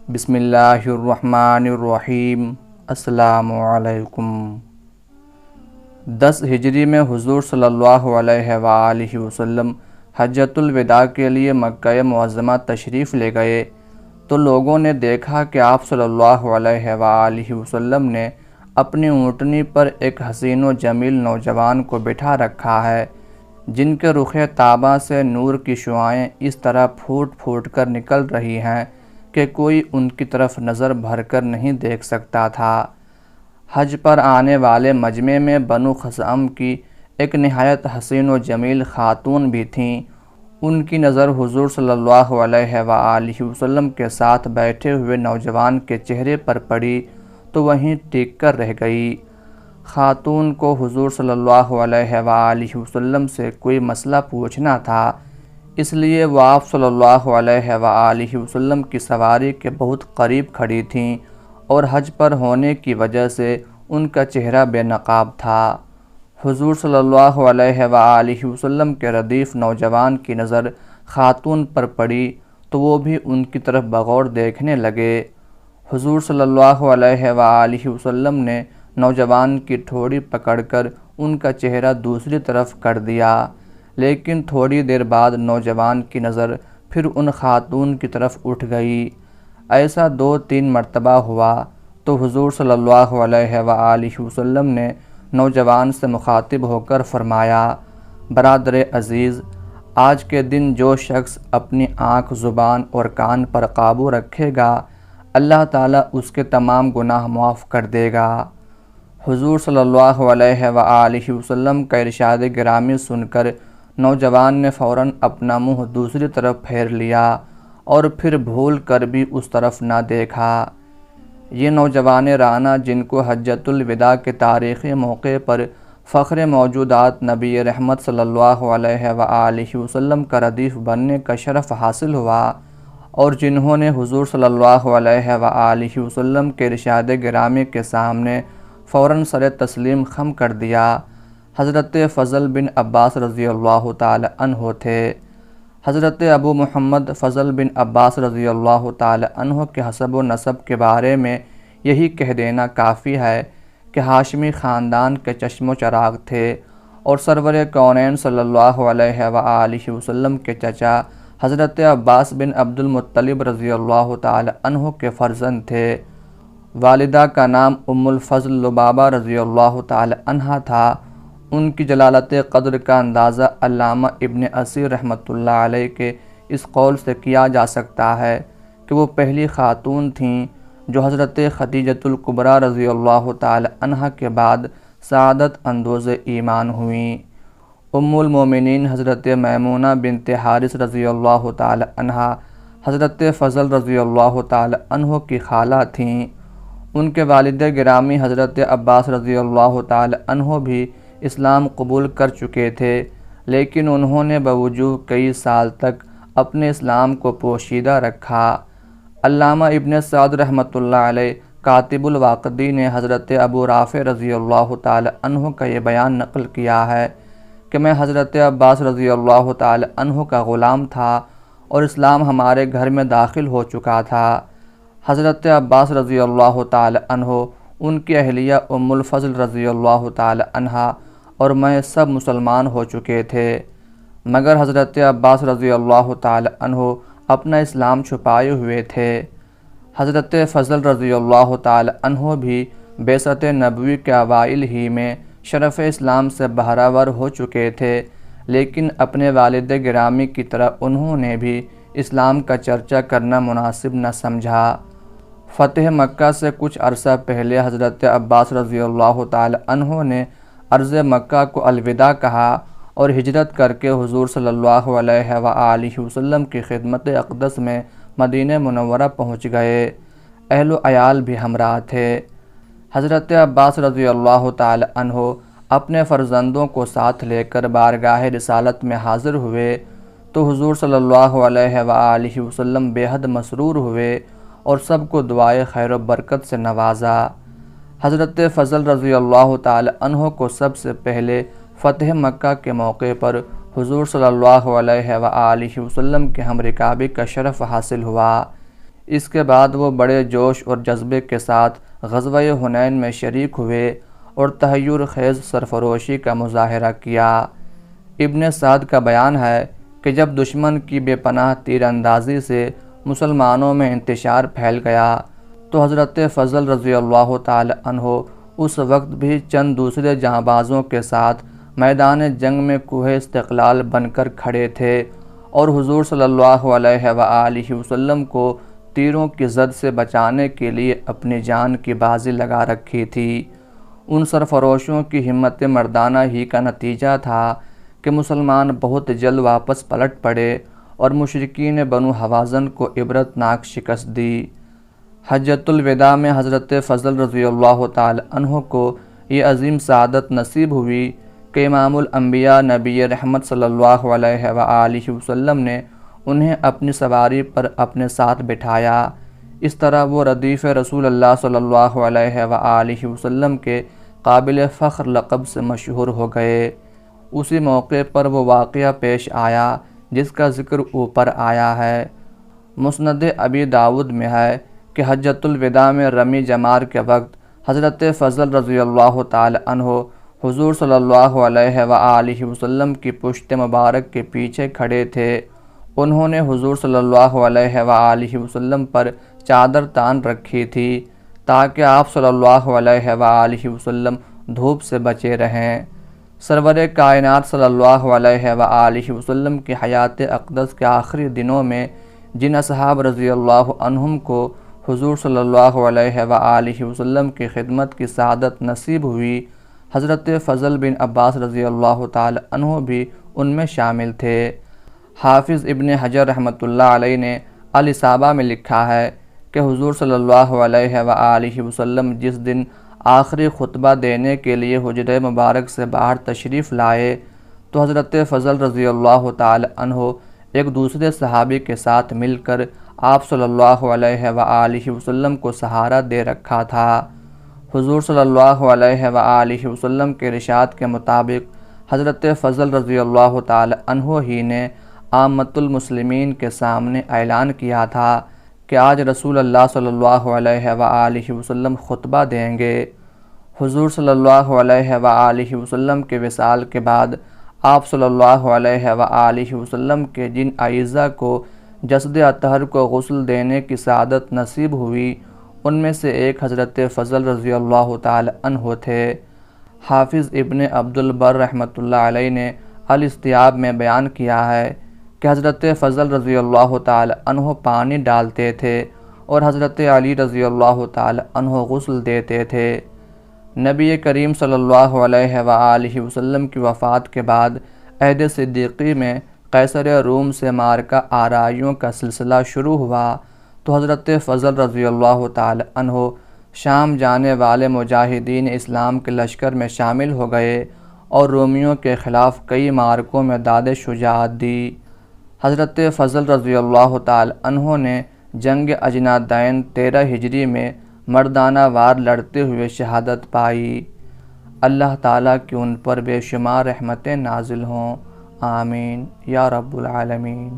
بسم اللہ الرحمن الرحیم۔ السلام علیکم۔ 10 ہجری میں حضور صلی اللہ علیہ وآلہ وسلم حجۃ الوداع کے لیے مکہ معظمہ تشریف لے گئے تو لوگوں نے دیکھا کہ آپ صلی اللہ علیہ وآلہ وسلم نے اپنی اونٹنی پر ایک حسین و جمیل نوجوان کو بٹھا رکھا ہے، جن کے رخ طابہ سے نور کی شعاعیں اس طرح پھوٹ پھوٹ کر نکل رہی ہیں کہ کوئی ان کی طرف نظر بھر کر نہیں دیکھ سکتا تھا۔ حج پر آنے والے مجمع میں بنو خثعم کی ایک نہایت حسین و جمیل خاتون بھی تھیں۔ ان کی نظر حضور صلی اللہ علیہ وآلہ وسلم کے ساتھ بیٹھے ہوئے نوجوان کے چہرے پر پڑی تو وہیں ٹک کر رہ گئی۔ خاتون کو حضور صلی اللہ علیہ وآلہ وسلم سے کوئی مسئلہ پوچھنا تھا، اس لیے وہ آپ صلی اللہ علیہ وآلہ وسلم کی سواری کے بہت قریب کھڑی تھیں اور حج پر ہونے کی وجہ سے ان کا چہرہ بے نقاب تھا۔ حضور صلی اللہ علیہ وآلہ وسلم کے ردیف نوجوان کی نظر خاتون پر پڑی تو وہ بھی ان کی طرف بغور دیکھنے لگے۔ حضور صلی اللہ علیہ وآلہ وسلم نے نوجوان کی ٹھوڑی پکڑ کر ان کا چہرہ دوسری طرف کر دیا، لیکن تھوڑی دیر بعد نوجوان کی نظر پھر ان خاتون کی طرف اٹھ گئی۔ ایسا 2-3 مرتبہ ہوا تو حضور صلی اللہ علیہ وآلہ وسلم نے نوجوان سے مخاطب ہو کر فرمایا، برادر عزیز، آج کے دن جو شخص اپنی آنکھ، زبان اور کان پر قابو رکھے گا، اللہ تعالیٰ اس کے تمام گناہ معاف کر دے گا۔ حضور صلی اللہ علیہ وآلہ وسلم کا ارشاد گرامی سن کر نوجوان نے فوراً اپنا منہ دوسری طرف پھیر لیا اور پھر بھول کر بھی اس طرف نہ دیکھا۔ یہ نوجوان رانا، جن کو حجۃ الوداع کے تاریخی موقع پر فخر موجودات نبی رحمت صلی اللہ علیہ وآلہ وسلم کا ردیف بننے کا شرف حاصل ہوا اور جنہوں نے حضور صلی اللہ علیہ وآلہ وسلم کے ارشاد گرامی کے سامنے فوراً سر تسلیم خم کر دیا، حضرت فضل بن عباس رضی اللہ تعالی عنہ تھے۔ حضرت ابو محمد فضل بن عباس رضی اللہ تعالی عنہ کے حسب و نسب کے بارے میں یہی کہہ دینا کافی ہے کہ ہاشمی خاندان کے چشم و چراغ تھے اور سرور کونین صلی اللہ علیہ وآلہ وسلم کے چچا حضرت عباس بن عبد المطلب رضی اللہ تعالی عنہ کے فرزند تھے۔ والدہ کا نام ام الفضل لبابہ رضی اللہ تعالی عنہ تھا۔ ان کی جلالت قدر کا اندازہ علامہ ابن اثیر رحمۃ اللہ علیہ کے اس قول سے کیا جا سکتا ہے کہ وہ پہلی خاتون تھیں جو حضرت خدیجۃ الکبریٰ رضی اللہ تعالی عنہ کے بعد سعادت اندوز ایمان ہوئیں۔ ام المومنین حضرت میمونہ بنت حارث رضی اللہ تعالی عنہ حضرت فضل رضی اللہ تعالی عنہ کی خالہ تھیں۔ ان کے والد گرامی حضرت عباس رضی اللہ تعالی عنہ بھی اسلام قبول کر چکے تھے، لیکن انہوں نے بوجوہ کئی سال تک اپنے اسلام کو پوشیدہ رکھا۔ علامہ ابن سعد رحمۃ اللہ علیہ کاتب الواقدی نے حضرت ابو رافع رضی اللہ تعالی عنہ کا یہ بیان نقل کیا ہے کہ میں حضرت عباس رضی اللہ تعالی عنہ کا غلام تھا اور اسلام ہمارے گھر میں داخل ہو چکا تھا۔ حضرت عباس رضی اللہ تعالی عنہ، ان کی اہلیہ ام الفضل رضی اللہ تعالی عنہ اور میں سب مسلمان ہو چکے تھے، مگر حضرت عباس رضی اللہ تعالی عنہ اپنا اسلام چھپائے ہوئے تھے۔ حضرت فضل رضی اللہ تعالی عنہ بھی بعثت نبوی کے اوائل ہی میں شرف اسلام سے بہرہ ہو چکے تھے، لیکن اپنے والد گرامی کی طرح انہوں نے بھی اسلام کا چرچا کرنا مناسب نہ سمجھا۔ فتح مکہ سے کچھ عرصہ پہلے حضرت عباس رضی اللہ تعالی عنہ نے عرض مکہ کو الوداع کہا اور ہجرت کر کے حضور صلی اللہ علیہ وآلہ وسلم کی خدمت اقدس میں مدینہ منورہ پہنچ گئے۔ اہل و عیال بھی ہمراہ تھے۔ حضرت عباس رضی اللہ تعالی عنہ اپنے فرزندوں کو ساتھ لے کر بارگاہ رسالت میں حاضر ہوئے تو حضور صلی اللہ علیہ وآلہ وسلم بے حد مسرور ہوئے اور سب کو دعائے خیر و برکت سے نوازا۔ حضرت فضل رضی اللہ تعالی عنہ کو سب سے پہلے فتح مکہ کے موقع پر حضور صلی اللہ علیہ وآلہ وسلم کے ہم رکابی کا شرف حاصل ہوا۔ اس کے بعد وہ بڑے جوش اور جذبے کے ساتھ غزوہ حنین میں شریک ہوئے اور تحیر خیز سرفروشی کا مظاہرہ کیا۔ ابن سعد کا بیان ہے کہ جب دشمن کی بے پناہ تیر اندازی سے مسلمانوں میں انتشار پھیل گیا تو حضرت فضل رضی اللہ تعالی عنہ اس وقت بھی چند دوسرے جاں بازوں کے ساتھ میدان جنگ میں کوہ استقلال بن کر کھڑے تھے اور حضور صلی اللہ علیہ وآلہ وسلم کو تیروں کی زد سے بچانے کے لیے اپنی جان کی بازی لگا رکھی تھی۔ ان سرفروشوں کی ہمت مردانہ ہی کا نتیجہ تھا کہ مسلمان بہت جلد واپس پلٹ پڑے اور مشرکین بنو حوازن کو عبرتناک شکست دی۔ حجۃ الوداع میں حضرت فضل رضی اللہ تعالی عنہ کو یہ عظیم سعادت نصیب ہوئی کہ امام الانبیاء نبی رحمت صلی اللہ علیہ وآلہ وسلم نے انہیں اپنی سواری پر اپنے ساتھ بٹھایا۔ اس طرح وہ ردیف رسول اللہ صلی اللہ علیہ وآلہ وسلم کے قابل فخر لقب سے مشہور ہو گئے۔ اسی موقع پر وہ واقعہ پیش آیا جس کا ذکر اوپر آیا ہے۔ مسند ابی داؤد میں ہے کہ حجۃ الوداع میں رمی جمار کے وقت حضرت فضل رضی اللہ تعالی عنہ حضور صلی اللہ علیہ وآلہ وسلم کی پشت مبارک کے پیچھے کھڑے تھے۔ انہوں نے حضور صلی اللہ علیہ وآلہ وسلم پر چادر تان رکھی تھی تاکہ آپ صلی اللہ علیہ وآلہ وسلم دھوپ سے بچے رہیں۔ سرور کائنات صلی اللہ علیہ وآلہ وسلم کی حیات اقدس کے آخری دنوں میں جن اصحاب رضی اللہ عنہم کو حضور صلی اللہ علیہ وآلہ وسلم کی خدمت کی سعادت نصیب ہوئی، حضرت فضل بن عباس رضی اللہ تعالی عنہ بھی ان میں شامل تھے۔ حافظ ابن حجر رحمۃ اللہ علیہ نے الاصابہ میں لکھا ہے کہ حضور صلی اللہ علیہ وآلہ وسلم جس دن آخری خطبہ دینے کے لیے حجرہ مبارک سے باہر تشریف لائے تو حضرت فضل رضی اللہ تعالی عنہ ایک دوسرے صحابی کے ساتھ مل کر آپ صلی اللہ علیہ وآلہ وسلم کو سہارا دے رکھا تھا۔ حضور صلی اللہ علیہ وآلہ وسلم کے ارشاد کے مطابق حضرت فضل رضی اللہ تعالی عنہ ہی نے عامۃ المسلمین کے سامنے اعلان کیا تھا کہ آج رسول اللہ صلی اللہ علیہ وآلہ وسلم خطبہ دیں گے۔ حضور صلی اللہ علیہ وآلہ وسلم کے وصال کے بعد آپ صلی اللہ علیہ وآلہ وسلم کے جن اعزہ کو جسد اطہر کو غسل دینے کی سعادت نصیب ہوئی ان میں سے ایک حضرت فضل رضی اللہ تعالی عنہ تھے۔ حافظ ابن عبد البر رحمۃ اللہ علیہ نے الاستیاب میں بیان کیا ہے کہ حضرت فضل رضی اللہ تعالی عنہ پانی ڈالتے تھے اور حضرت علی رضی اللہ تعالی عنہ غسل دیتے تھے۔ نبی کریم صلی اللہ علیہ وآلہ وسلم کی وفات کے بعد عہد صدیقی میں قیصر روم سے معرکہ آرائیوں کا سلسلہ شروع ہوا تو حضرت فضل رضی اللہ تعالی عنہ شام جانے والے مجاہدین اسلام کے لشکر میں شامل ہو گئے اور رومیوں کے خلاف کئی معرکوں میں داد شجاعت دی۔ حضرت فضل رضی اللہ تعالی عنہ نے جنگ اجنادین 13 ہجری میں مردانہ وار لڑتے ہوئے شہادت پائی۔ اللہ تعالیٰ کی ان پر بے شمار رحمتیں نازل ہوں، آمین یا رب العالمین۔